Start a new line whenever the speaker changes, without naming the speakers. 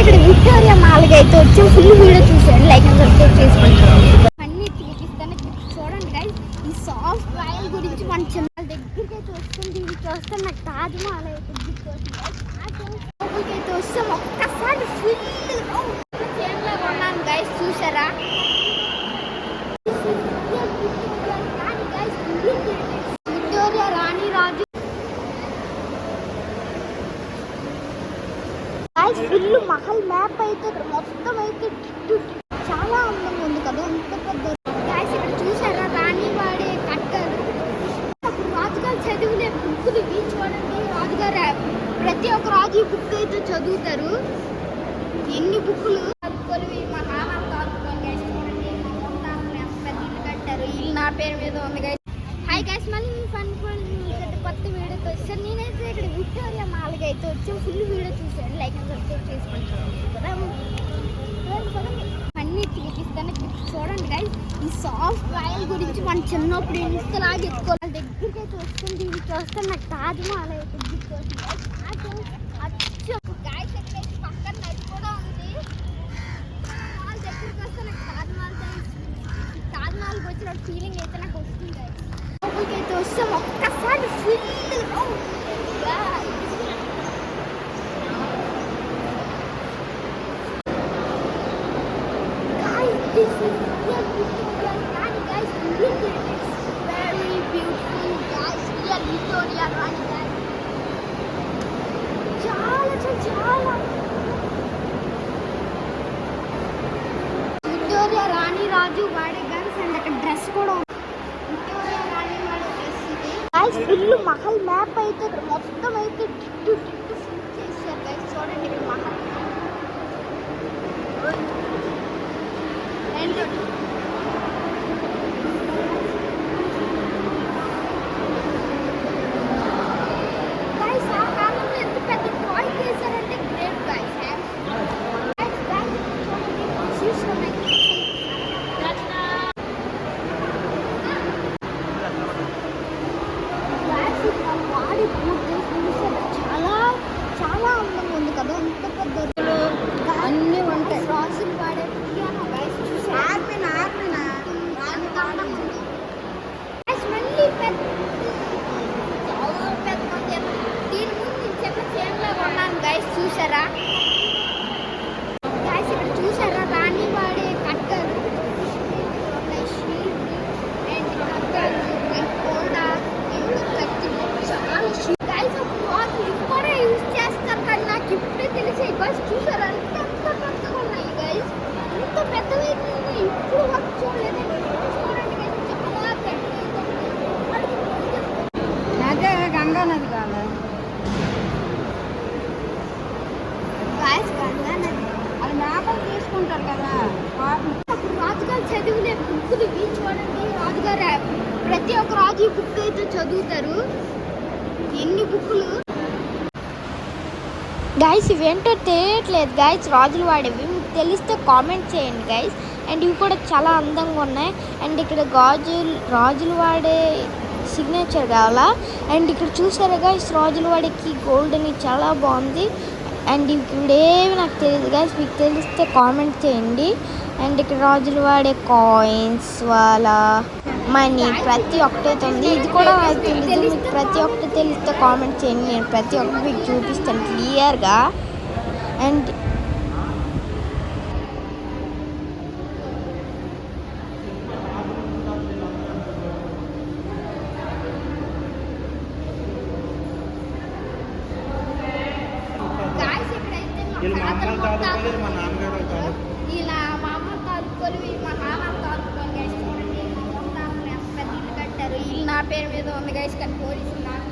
ఇక్కడ విక్టోరియా మాల్కి అయితే వచ్చి ఫుల్ వీడియో చూసాను. లైక్ అండ్ సబ్స్క్రైబ్ చేసుకుంటాను. అన్నీ చూపిస్తాను చూడండి గైస్. ఈ సాఫ్ట్ రాయల్ గురించి మన ఛానల్ దగ్గరికి అయితే వస్తుంది. దీనికి వస్తే నాకు తాజ్ మహల్ అయితే అయితే వస్తే ఒక్కసారి ఫుల్ చేతిలో కొన్నాను గైస్. చూసారా విక్టోరియా రాణి రాజు ఫుల్ మహల్ మ్యాప్ అయితే ఇక్కడ మొత్తం అయితే చాలా అందంగా ఉంది కదా. ఇంత పెద్ద గాయస్ ఇక్కడ చూసారా రాణి వాడే కట్టారు. అప్పుడు రాజుగారు చదివిలే బుక్కులు ఇవి చూడండి. రాజుగారు ప్రతి ఒక్క రాజు ఈ బుక్ అయితే చదువుతారు. ఎన్ని బుక్కులు మా నాన్న తాగుతాను చూడండి. పెద్ద ఇల్లు కట్టారు. ఇల్లు నా పేరు మీద ఉంది గైస్. హాయ్ గైస్, మళ్ళీ మీ ఫన్ కొత్త వీడియోతో వచ్చాను. నేనైతే ఇక్కడ విక్టోరియా మాల్కి అయితే వచ్చి ఫుల్ వీడియో చూసాను. లైక్ అండ్ సబ్స్క్రైబ్ చేసుకుంటాను. అన్నీ చూపిస్తాను చూడండి గైస్. ఈ సాఫ్ట్ రాయల్ గురించి మన చిన్నప్పుడు ఇంతలాగా ఎత్తుకోవాలి దగ్గరికి అయితే వస్తుంది. దీనికి వస్తే నాకు తాజ్ మహల్ అయితే గాయస్ ఎక్కడైతే పక్కన నది కూడా ఉంది. వాళ్ళ దగ్గరికి వస్తే నాకు తాజ్ మహల్కి వచ్చిన ఫీలింగ్ అయితే నాకు వస్తుంది. అయితే వస్తే ఒక్కసారి full this is real Victoria Rani guys. Look at this, very beautiful guys. Real Victoria Rani guys. చాలా విక్టోరియా రాణి రాజు వాడే గన్స్ అండ్ అక్కడ డ్రెస్ కూడా ఉంది. విక్టోరియా రాణి వాడే డ్రెస్ ఇది గైస్. ఫుల్ మహల్ మ్యాప్ అయితే ఇక్కడ మొత్తం అయితే ఫుల్ చేశారు గైస్. చూడండి ఇక్కడ మహల్ చాలా అందంగా ఉంది కదా. ఇంత పెద్ద అన్నీ ఉంటాయి. రాజులు వాడే పియానో గైస్. మళ్ళీ పెద్ద దీని ముందు చెప్పిన చేనులో కొన్నాను గైస్. చూసారా గైస్ ఇక్కడ చూసారా రాణి వాడే కట్టారు. చూసారా ఎంత పెద్దగా ఉన్నాయి గైస్. ఎంత పెద్దవి ఇప్పుడు వర్క్ చూడలేదు. చూడండి చాలా పెద్ద గంగా నది కాదు గైస్. గంగా నది అది మ్యాపలు తీసుకుంటారు కదా. అప్పుడు రాజుగారు చదివిలే బుక్కులు ఇవి చూడండి. రాజుగారు ప్రతి ఒక్క రాజు ఈ బుక్ అయితే చదువుతారు. ఎన్ని బుక్కులు గైస్. ఇవేంటో తెలియట్లేదు గైస్. రాజులు వాడేవి మీకు తెలిస్తే కామెంట్ చేయండి గైస్. అండ్ ఇవి కూడా చాలా అందంగా ఉన్నాయి. అండ్ ఇక్కడ రాజులు వాడే సిగ్నేచర్ కావాలా. అండ్ ఇక్కడ చూసారా గైస్ రాజులు వాడేకి గోల్డ్ అని చాలా బాగుంది. అండ్ ఇప్పుడేవి నాకు తెలియదు గైస్. మీకు తెలిస్తే కామెంట్ చేయండి. అండ్ ఇక్కడ రాజులు వాడే కాయిన్స్ వాళ్ళ మనీ ప్రతి ఒక్కటి ఉంది. ఇది కూడా నాకు తెలియదు. మీకు ప్రతి ఒక్కటి తెలిస్తే కామెంట్ చేయండి. నేను ప్రతి ఒక్కటి మీకు చూపిస్తాను క్లియర్గా. అండ్ ఇలా మా అమ్మ తాదుకొని మా నాన్న తాదుకొని చూడండి. పెద్ద ఇల్లు కట్టారు. ఇల్లు నా పేరు మీద ఉంది గైస్. కానీ పోలీసులు నాకు